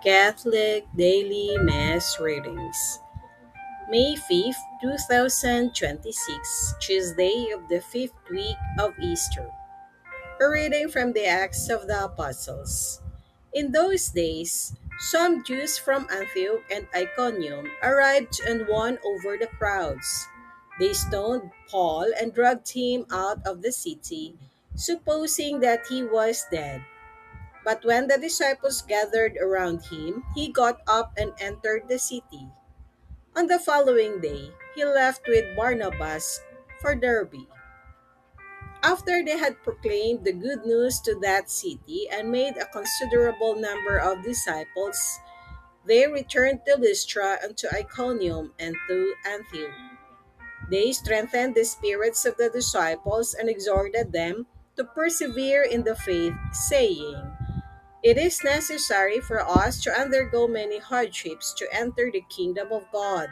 Catholic Daily Mass Readings. May 5th, 2026, Tuesday of the fifth week of Easter. A reading from the Acts of the Apostles. In those days, some Jews from Antioch and Iconium arrived and won over the crowds. They stoned Paul and dragged him out of the city, supposing that he was dead. But when the disciples gathered around him, he got up and entered the city. On the following day, he left with Barnabas for Derbe. After they had proclaimed the good news to that city and made a considerable number of disciples, they returned to Lystra and to Iconium and to Antioch. They strengthened the spirits of the disciples and exhorted them to persevere in the faith, saying, "It is necessary for us to undergo many hardships to enter the kingdom of God."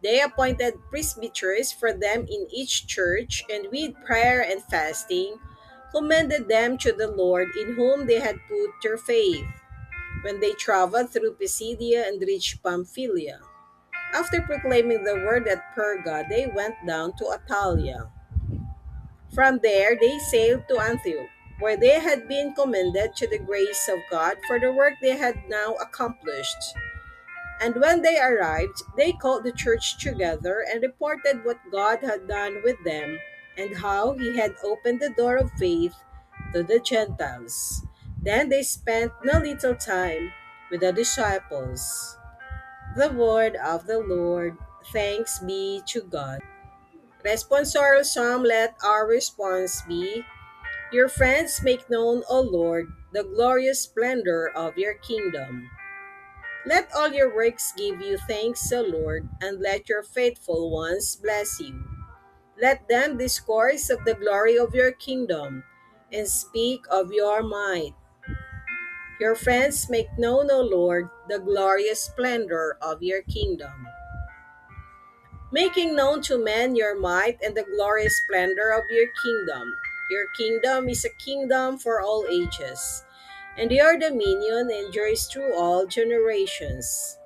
They appointed presbyters for them in each church, and with prayer and fasting, commended them to the Lord in whom they had put their faith. When they traveled through Pisidia and reached Pamphylia, after proclaiming the word at Perga, they went down to Attalia. From there, they sailed to Antioch, where they had been commended to the grace of God for the work they had now accomplished. And when they arrived, they called the church together and reported what God had done with them and how he had opened the door of faith to the Gentiles. Then they spent no little time with the disciples. The word of the Lord. Thanks be to God. Responsorial Psalm. Let our response be, "Your friends make known, O Lord, the glorious splendor of your kingdom." Let all your works give you thanks, O Lord, and let your faithful ones bless you. Let them discourse of the glory of your kingdom and speak of your might. Your friends make known, O Lord, the glorious splendor of your kingdom. Making known to men your might and the glorious splendor of your kingdom. Your kingdom is a kingdom for all ages, and your dominion endures through all generations.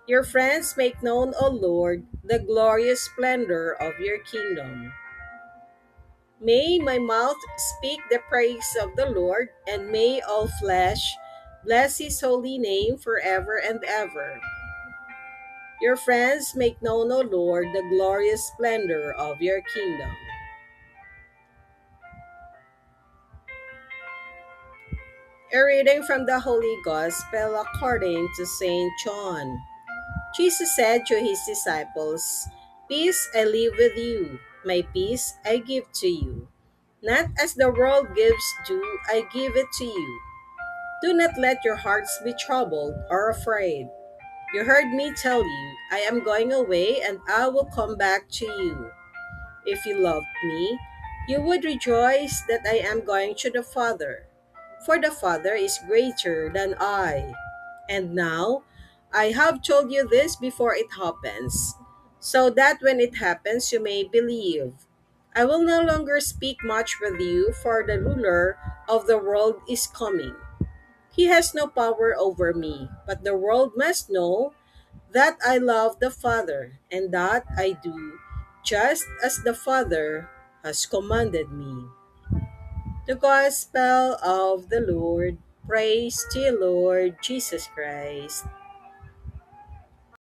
Your friends make known, O Lord, the glorious splendor of your kingdom. May my mouth speak the praise of the Lord, and may all flesh bless his holy name forever and ever. Your friends make known, O Lord, the glorious splendor of your kingdom. A reading from the Holy Gospel according to St. John. Jesus said to his disciples, "Peace I leave with you, my peace I give to you. Not as the world gives do I give it to you. Do not let your hearts be troubled or afraid. You heard me tell you, I am going away and I will come back to you. If you loved me, you would rejoice that I am going to the Father, for the Father is greater than I. And now, I have told you this before it happens, so that when it happens you may believe. I will no longer speak much with you, for the ruler of the world is coming. He has no power over me, but the world must know that I love the Father, and that I do just as the Father has commanded me." The Gospel of the Lord. Praise to you, Lord Jesus Christ.